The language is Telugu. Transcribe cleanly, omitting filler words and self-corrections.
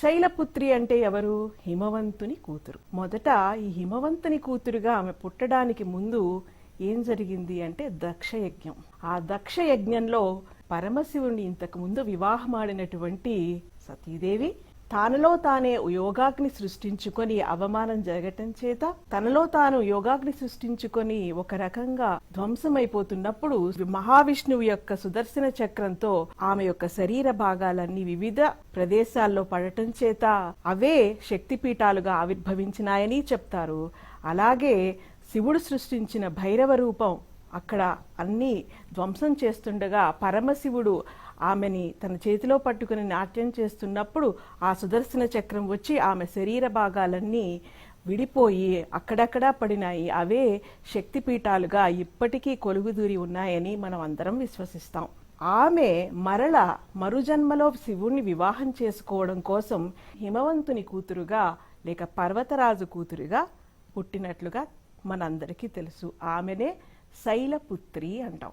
శైలపుత్రి అంటే ఎవరు? హిమవంతుని కూతురు. మొదట ఈ హిమవంతుని కూతురుగా ఆమె పుట్టడానికి ముందు ఏం జరిగింది అంటే దక్షయజ్ఞం. ఆ దక్షయజ్ఞంలో పరమశివుని ఇంతకు ముందు వివాహమాడినటువంటి సతీదేవి తనలో తానే యోగాగ్ని సృష్టించుకొని అవమానం జరగటం చేత తనలో తాను యోగాగ్ని సృష్టించుకొని ఒక రకంగా ధ్వంసమైపోతున్నప్పుడు మహావిష్ణువు యొక్క సుదర్శన చక్రంతో ఆమె యొక్క శరీర భాగాలన్నీ వివిధ ప్రదేశాల్లో పడటం చేత అవే శక్తిపీఠాలుగా ఆవిర్భవించినాయని చెప్తారు. అలాగే శివుడు సృష్టించిన భైరవ రూపం అక్కడ అన్ని ధ్వంసం చేస్తుండగా పరమశివుడు ఆమెని తన చేతిలో పట్టుకుని నాట్యం చేస్తున్నప్పుడు ఆ సుదర్శన చక్రం వచ్చి ఆమె శరీర భాగాలన్నీ విడిపోయి అక్కడక్కడా పడినాయి. అవే శక్తిపీఠాలుగా ఇప్పటికీ కొలుగుదూరి ఉన్నాయని మనం అందరం విశ్వసిస్తాం. ఆమె మరుజన్మలో శివుణ్ణి వివాహం చేసుకోవడం కోసం హిమవంతుని కూతురుగా లేక పర్వతరాజు కూతురుగా పుట్టినట్లుగా మనందరికీ తెలుసు. ఆమెనే శైలపుత్రి అంటాం.